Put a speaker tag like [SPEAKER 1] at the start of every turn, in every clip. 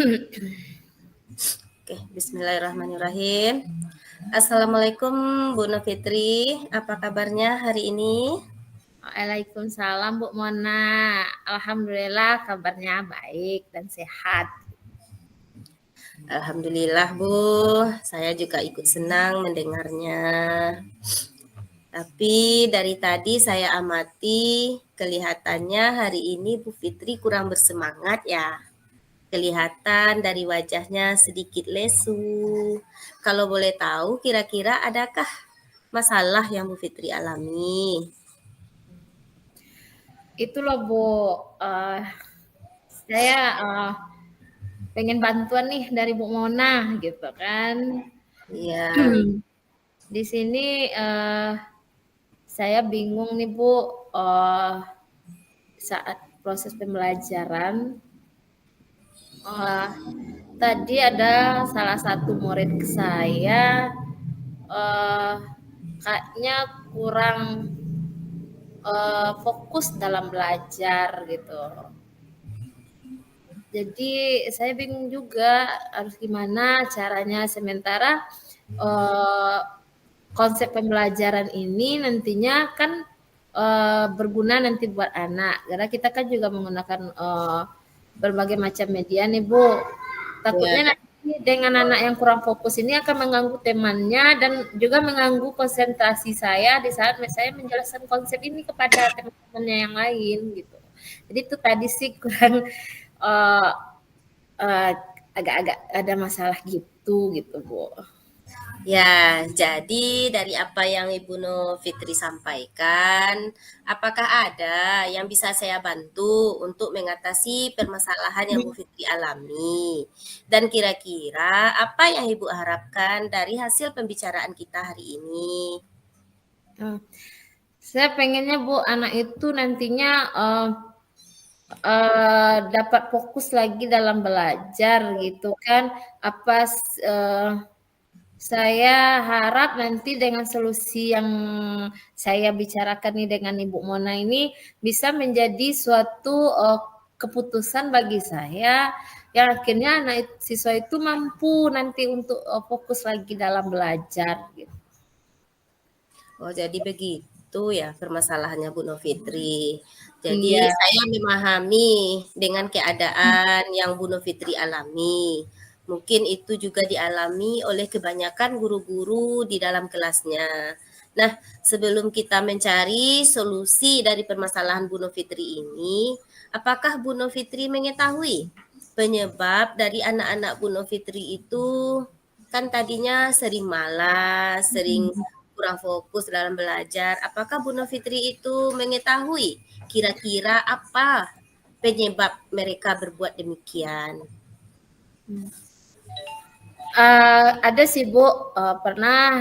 [SPEAKER 1] Oke, bismillahirrahmanirrahim. Assalamualaikum Bu Novitri, apa kabarnya hari ini?
[SPEAKER 2] Waalaikumsalam Bu Mona. Alhamdulillah kabarnya baik dan sehat.
[SPEAKER 1] Alhamdulillah Bu, saya juga ikut senang mendengarnya. Tapi dari tadi saya amati kelihatannya hari ini Bu Fitri kurang bersemangat ya. Kelihatan dari wajahnya sedikit lesu. Kalau boleh tahu kira-kira adakah masalah yang Bu Fitri alami?
[SPEAKER 2] Itu loh Bu, saya pengen bantuan nih dari Bu Mona gitu kan.
[SPEAKER 1] Iya,
[SPEAKER 2] Di sini saya bingung nih Bu, saat proses pembelajaran. eh, Tadi ada salah satu murid saya eh, kayaknya kurang fokus dalam belajar gitu. Jadi saya bingung juga harus gimana caranya sementara eh, konsep pembelajaran ini nantinya kan berguna nanti buat anak. Karena kita kan juga menggunakan berbagai macam media nih Bu.
[SPEAKER 1] iya.
[SPEAKER 2] Takutnya nanti dengan anak yang kurang fokus ini akan mengganggu temannya dan juga mengganggu konsentrasi saya di saat saya menjelaskan konsep ini kepada teman-temannya yang lain gitu. Jadi itu tadi sih kurang eh, eh, agak-agak ada masalah gitu Bu.
[SPEAKER 1] Ya, jadi dari apa yang Ibu Fitri sampaikan, apakah ada yang bisa saya bantu untuk mengatasi permasalahan yang Bu Fitri alami? Dan kira-kira apa yang Ibu harapkan dari hasil pembicaraan kita hari ini?
[SPEAKER 2] Eh, Saya pengennya Bu anak itu nantinya dapat fokus lagi dalam belajar gitu kan. Saya harap nanti dengan solusi yang saya bicarakan nih dengan Ibu Mona ini bisa menjadi suatu keputusan bagi saya yang akhirnya siswa itu mampu nanti untuk fokus lagi dalam belajar gitu.
[SPEAKER 1] Oh, jadi begitu ya permasalahannya Bu Novitri. Jadi
[SPEAKER 2] Iya.
[SPEAKER 1] saya memahami dengan keadaan yang Bu Novitri alami. Mungkin itu juga dialami oleh kebanyakan guru-guru di dalam kelasnya. Nah, sebelum kita mencari solusi dari permasalahan Bu Novitri ini, apakah Bu Novitri mengetahui penyebab dari anak-anak Bu Novitri itu kan tadinya sering malas, sering kurang fokus dalam belajar. Apakah Bu Novitri itu mengetahui kira-kira apa penyebab mereka berbuat demikian?
[SPEAKER 2] Ada sih Bu, pernah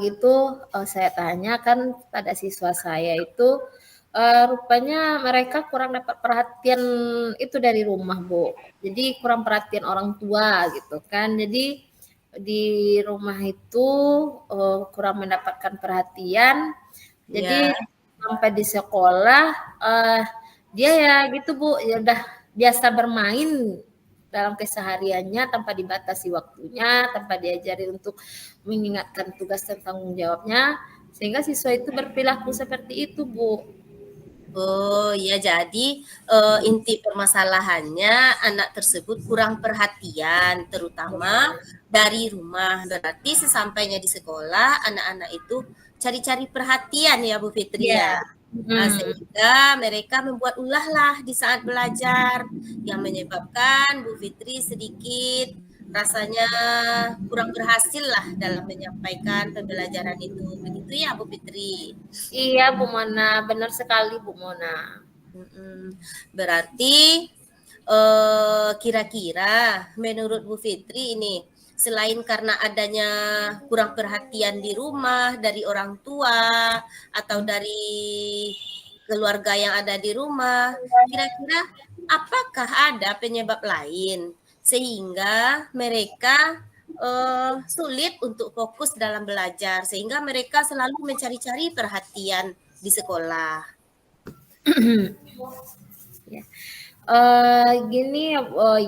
[SPEAKER 2] gitu saya tanya kan pada siswa saya itu, rupanya mereka kurang dapat perhatian itu dari rumah Bu. Jadi kurang perhatian orang tua gitu kan. Jadi di rumah itu kurang mendapatkan perhatian.
[SPEAKER 1] Ya,
[SPEAKER 2] Jadi sampai di sekolah dia ya gitu Bu, ya udah biasa bermain dalam kesehariannya tanpa dibatasi waktunya, tanpa diajari untuk mengingatkan tugas dan tanggung jawabnya, sehingga siswa itu berperilaku seperti itu, Bu.
[SPEAKER 1] oh ya, jadi inti permasalahannya anak tersebut kurang perhatian, terutama dari rumah. Berarti sesampainya di sekolah, anak-anak itu cari-cari perhatian ya Bu Fitri
[SPEAKER 2] Iya.
[SPEAKER 1] ya.
[SPEAKER 2] Mhm.
[SPEAKER 1] Sehingga mereka membuat ulahlah di saat belajar yang menyebabkan Bu Fitri sedikit rasanya kurang berhasil lah dalam menyampaikan pembelajaran itu. Begitu ya Bu Fitri?
[SPEAKER 2] Iya, Bu Mona, benar sekali Bu Mona.
[SPEAKER 1] Berarti kira-kira menurut Bu Fitri ini selain karena adanya kurang perhatian di rumah dari orang tua atau dari keluarga yang ada di rumah, kira-kira apakah ada penyebab lain sehingga mereka sulit untuk fokus dalam belajar sehingga mereka selalu mencari-cari perhatian di sekolah?
[SPEAKER 2] Ya. Gini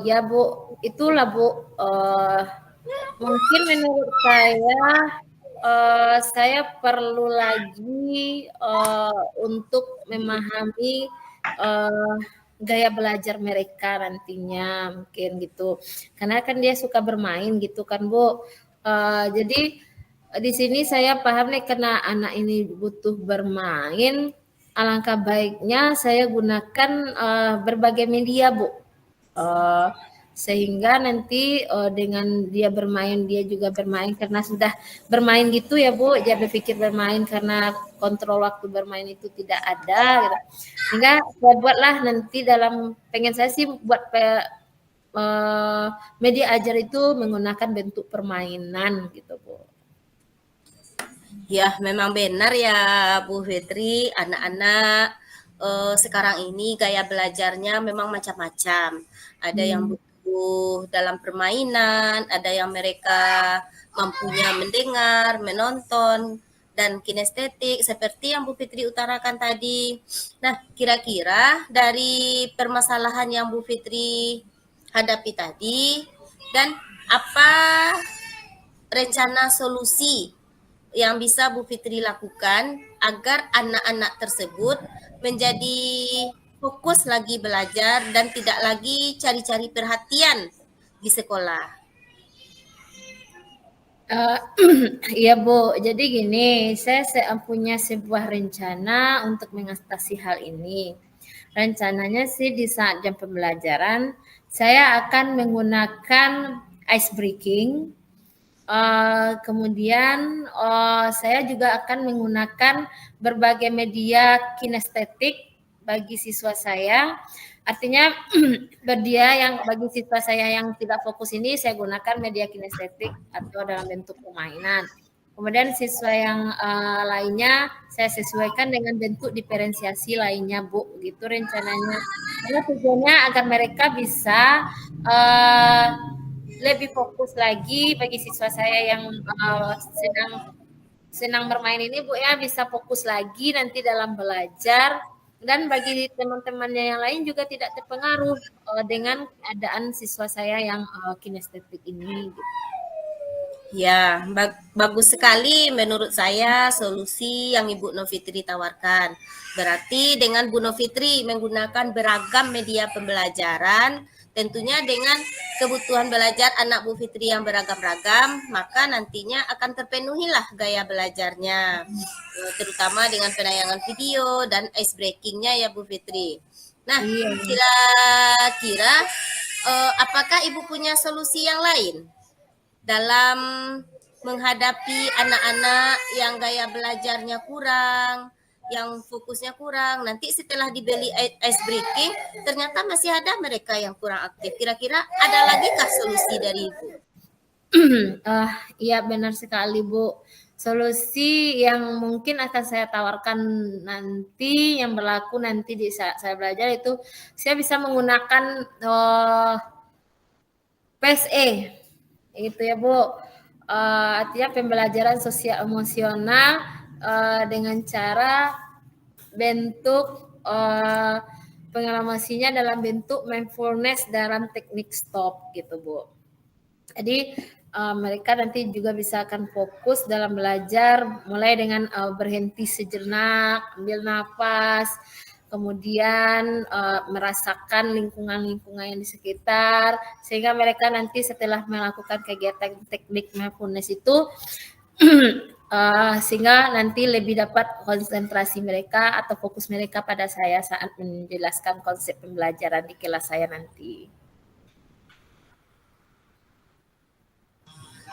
[SPEAKER 2] ya Bu, itulah Bu, mungkin menurut saya perlu lagi, untuk memahami, eee, gaya belajar mereka nantinya mungkin gitu. Karena kan dia suka bermain gitu kan Bu, jadi, di sini saya paham nih karena anak ini butuh bermain, alangkah baiknya saya gunakan, berbagai media Bu. Eee, Sehingga nanti, dengan dia bermain, dia juga bermain karena sudah bermain gitu ya, Bu, dia berpikir bermain karena kontrol waktu bermain itu tidak ada gitu. Sehingga saya buatlah nanti pengen saya sih buat media ajar itu menggunakan bentuk permainan gitu, Bu.
[SPEAKER 1] Ya, memang benar ya Bu Fitri, anak-anak sekarang ini gaya belajarnya memang macam-macam. Ada yang
[SPEAKER 2] Mmm.
[SPEAKER 1] butuh dalam permainan, ada yang mereka mampunya mendengar, menonton, dan kinestetik seperti yang Bu Fitri utarakan tadi. Nah, kira-kira dari permasalahan yang Bu Fitri hadapi tadi dan apa rencana solusi yang bisa Bu Fitri lakukan agar anak-anak tersebut menjadi fokus lagi belajar dan tidak lagi cari-cari perhatian di sekolah?
[SPEAKER 2] Eee, iya, Bu. Jadi gini, saya punya sebuah rencana untuk mengatasi hal ini. Rencananya sih di saat jam pembelajaran, saya akan menggunakan ice breaking, kemudian, saya juga akan menggunakan berbagai media kinestetik bagi siswa saya. Artinya bagi siswa saya yang tidak fokus ini, saya gunakan media kinestetik atau dalam bentuk permainan. Kemudian siswa yang, lainnya saya sesuaikan dengan bentuk diferensiasi lainnya, Bu, gitu rencananya. Karena tujuannya agar mereka bisa, eee, lebih fokus lagi bagi siswa saya yang, sedang senang bermain ini, Bu, ya, bisa fokus lagi nanti dalam belajar dan bagi teman-temannya yang lain juga tidak terpengaruh, dengan keadaan siswa saya yang, kinestetik ini, gitu.
[SPEAKER 1] Ya, bagus sekali menurut saya solusi yang Ibu Novitri tawarkan. Berarti dengan Bu Novitri menggunakan beragam media pembelajaran, tentunya dengan kebutuhan belajar anak Bu Fitri yang beragam-ragam, maka nantinya akan terpenuhilah gaya belajarnya, terutama dengan penayangan video dan ice breakingnya ya Bu Fitri. Nah,
[SPEAKER 2] Iya.
[SPEAKER 1] kira-kira apakah Ibu punya solusi yang lain dalam menghadapi anak-anak yang gaya belajarnya kurang, yang fokusnya kurang. Nanti setelah dibeli ice breaking, ternyata masih ada mereka yang kurang aktif. Kira-kira ada lagi kah solusi dari Ibu?
[SPEAKER 2] Iya benar sekali, Bu. Solusi yang mungkin akan saya tawarkan nanti, yang berlaku nanti di saat saya belajar itu, saya bisa menggunakan, PSE, itu ya, Bu. Artinya pembelajaran sosial emosional, dengan cara bentuk, pengelamasinya dalam bentuk mindfulness dalam teknik stop gitu, Bu. Jadi, mereka nanti juga bisa akan fokus dalam belajar mulai dengan, berhenti sejenak, ambil nafas, kemudian, merasakan lingkungan-lingkungan yang di sekitar, sehingga mereka nanti setelah melakukan kegiatan teknik mindfulness itu, sehingga nanti lebih dapat konsentrasi mereka atau fokus mereka pada saya saat menjelaskan konsep pembelajaran di kelas saya nanti.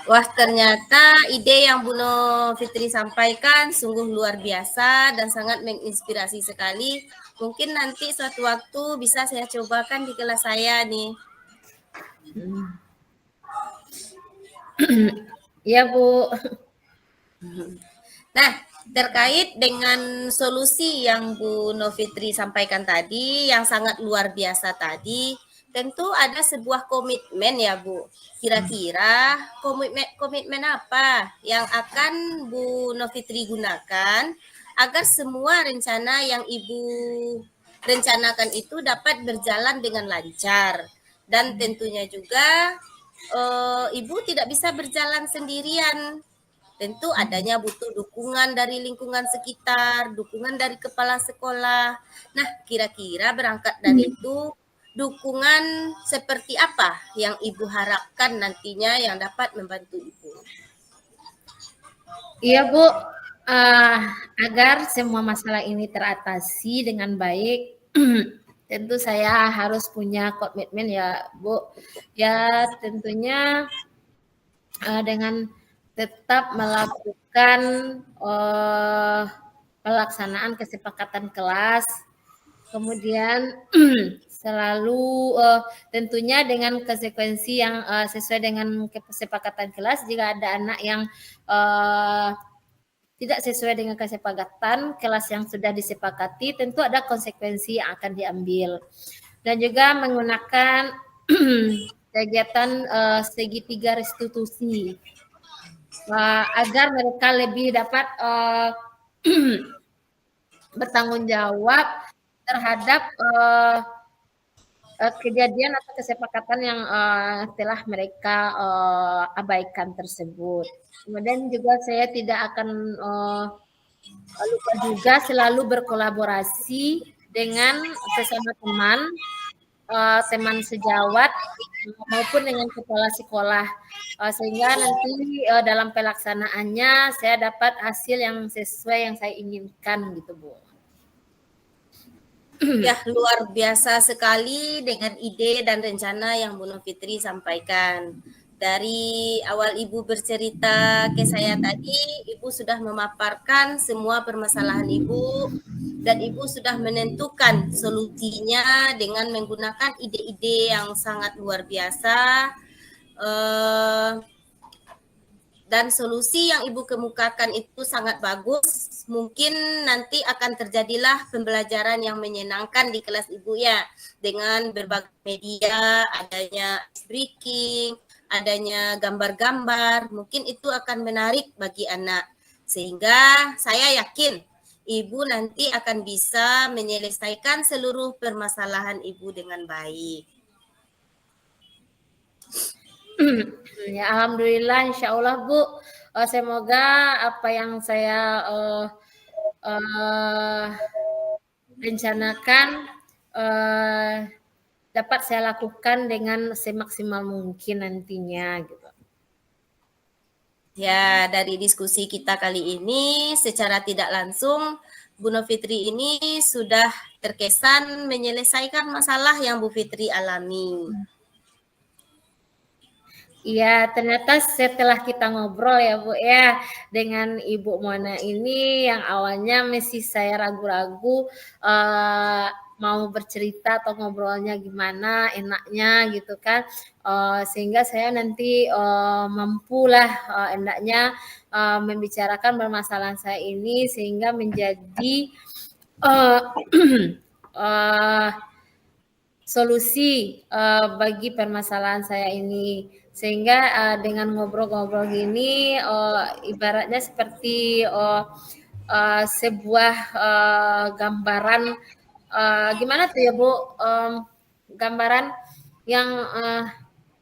[SPEAKER 1] Wah, ternyata ide yang Bu Fitri sampaikan sungguh luar biasa dan sangat menginspirasi sekali. Mungkin nanti suatu waktu bisa saya cobakan di kelas saya nih.
[SPEAKER 2] Iya, Bu.
[SPEAKER 1] Nah, terkait dengan solusi yang Bu Novitri sampaikan tadi, yang sangat luar biasa tadi, tentu ada sebuah komitmen ya Bu. Kira-kira komitmen apa yang akan Bu Novitri gunakan agar semua rencana yang Ibu rencanakan itu dapat berjalan dengan lancar. Dan tentunya juga ibu tidak bisa berjalan sendirian. Tentu adanya butuh dukungan dari lingkungan sekitar, dukungan dari kepala sekolah. Nah, kira-kira berangkat dari itu, dukungan seperti apa yang ibu harapkan nantinya yang dapat membantu ibu?
[SPEAKER 2] Iya Bu, agar semua masalah ini teratasi dengan baik, tentu saya harus punya komitmen ya Bu. Ya tentunya dengan tetap melakukan pelaksanaan kesepakatan kelas, kemudian selalu tentunya dengan konsekuensi yang sesuai dengan kesepakatan kelas. Jika ada anak yang tidak sesuai dengan kesepakatan kelas yang sudah disepakati, tentu ada konsekuensi yang akan diambil. Dan juga menggunakan kegiatan segitiga restitusi agar mereka lebih dapat bertanggung jawab terhadap kejadian atau kesepakatan yang telah mereka abaikan tersebut. Kemudian juga saya tidak akan lupa juga selalu berkolaborasi dengan sesama teman, teman sejawat maupun dengan kepala sekolah, sehingga nanti dalam pelaksanaannya saya dapat hasil yang sesuai yang saya inginkan gitu Bu.
[SPEAKER 1] Ya, luar biasa sekali dengan ide dan rencana yang Bu Novitri sampaikan. Dari awal Ibu bercerita ke saya tadi, Ibu sudah memaparkan semua permasalahan Ibu dan Ibu sudah menentukan solusinya dengan menggunakan ide-ide yang sangat luar biasa. Dan solusi yang Ibu kemukakan itu sangat bagus. Mungkin nanti akan terjadilah pembelajaran yang menyenangkan di kelas Ibu ya, dengan berbagai media, adanya breaking, adanya gambar-gambar, mungkin itu akan menarik bagi anak. Sehingga saya yakin Ibu nanti akan bisa menyelesaikan seluruh permasalahan Ibu dengan baik.
[SPEAKER 2] Ya, alhamdulillah, insya Allah Bu. Semoga apa yang saya rencanakan dapat saya lakukan dengan semaksimal mungkin nantinya gitu.
[SPEAKER 1] Ya, dari diskusi kita kali ini secara tidak langsung Bu Novitri ini sudah terkesan menyelesaikan masalah yang Bu Fitri alami.
[SPEAKER 2] Iya, ternyata setelah kita ngobrol ya Bu ya dengan Ibu Mona ini yang awalnya masih saya ragu-ragu mau bercerita atau ngobrolnya gimana enaknya gitu kan, sehingga saya nanti mampulah enaknya membicarakan permasalahan saya ini sehingga menjadi solusi bagi permasalahan saya ini. Sehingga dengan ngobrol-ngobrol gini ibaratnya seperti sebuah gambaran gimana tuh ya Bu, gambaran yang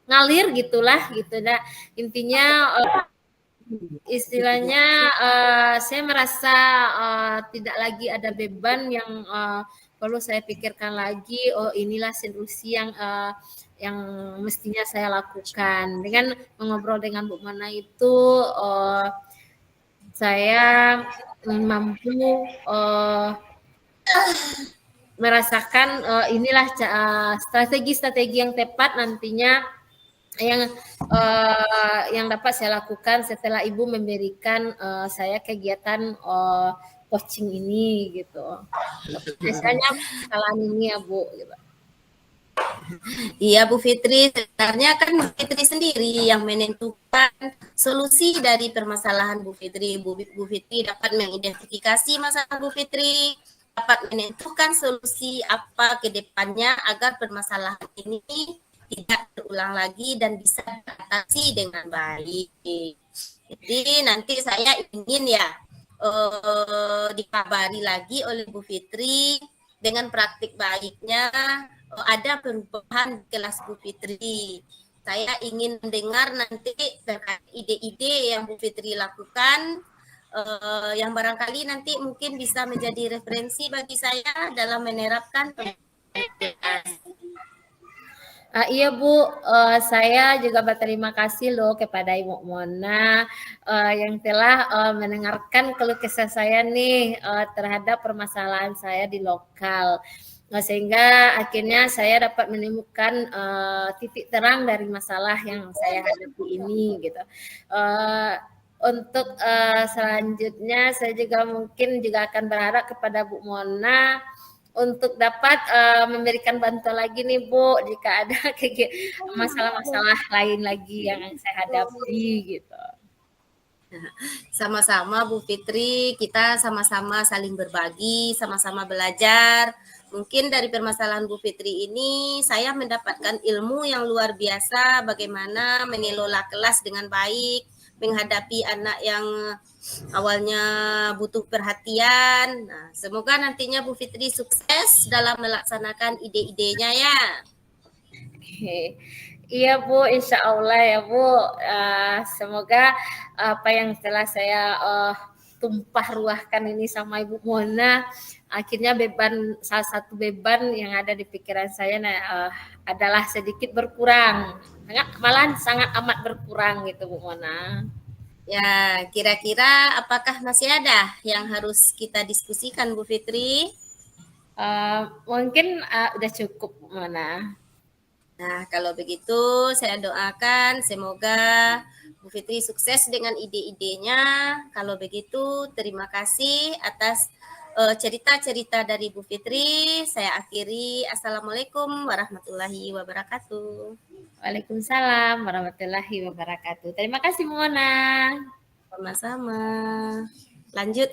[SPEAKER 2] ngalir gitulah gitu. Nah, intinya istilahnya saya merasa tidak lagi ada beban yang perlu saya pikirkan lagi. Oh, inilah solusi yang mestinya saya lakukan. Dengan mengobrol dengan Bu Mana itu saya mampu merasakan inilah strategi-strategi yang tepat nantinya yang dapat saya lakukan setelah Ibu memberikan saya kegiatan coaching ini gitu. Biasanya kesalahan ini ya Bu. Gitu.
[SPEAKER 1] Iya Bu Fitri, sebenarnya kan Bu Fitri sendiri yang menentukan solusi dari permasalahan Bu Fitri. Bu Fitri dapat mengidentifikasi masalah Bu Fitri, dapat menentukan solusi apa ke depannya agar permasalahan ini tidak terulang lagi dan bisa diatasi dengan baik. Jadi nanti saya ingin ya dikabari lagi oleh Bu Fitri dengan praktik baiknya ada perubahan di kelas Bu Fitri. Saya ingin mendengar nanti terkait ide-ide yang Bu Fitri lakukan, yang barangkali nanti mungkin bisa menjadi referensi bagi saya dalam menerapkan
[SPEAKER 2] Iya Bu, saya juga berterima kasih loh kepada Ibu Mona yang telah mendengarkan keluh kesah saya nih terhadap permasalahan saya di lokal. Sehingga akhirnya saya dapat menemukan titik terang dari masalah yang saya hadapi ini gitu. Untuk selanjutnya saya juga mungkin juga akan berharap kepada Bu Mona untuk dapat memberikan bantuan lagi nih Bu jika ada masalah-masalah lain lagi yang saya hadapi gitu.
[SPEAKER 1] sama-sama Bu Fitri, kita sama-sama saling berbagi, sama-sama belajar. Mungkin dari permasalahan Bu Fitri ini saya mendapatkan ilmu yang luar biasa bagaimana mengelola kelas dengan baik, menghadapi anak yang awalnya butuh perhatian. Nah, semoga nantinya Bu Fitri sukses dalam melaksanakan ide-idenya ya.
[SPEAKER 2] Iya Bu, insya Allah ya Bu. Semoga apa yang telah saya tumpah ruahkan ini sama Ibu Mona, akhirnya salah satu beban yang ada di pikiran saya adalah sedikit berkurang. Malahan sangat amat berkurang gitu Bu Mona.
[SPEAKER 1] Ya, kira-kira apakah masih ada yang harus kita diskusikan Bu Fitri?
[SPEAKER 2] Mungkin udah cukup Bu Mona.
[SPEAKER 1] Nah, kalau begitu saya doakan semoga Bu Fitri sukses dengan ide-idenya. Kalau begitu, terima kasih atas cerita-cerita dari Bu Fitri. Saya akhiri. Assalamualaikum warahmatullahi wabarakatuh.
[SPEAKER 2] Waalaikumsalam warahmatullahi wabarakatuh. Terima kasih Bu Mona.
[SPEAKER 1] Sama-sama. Lanjut.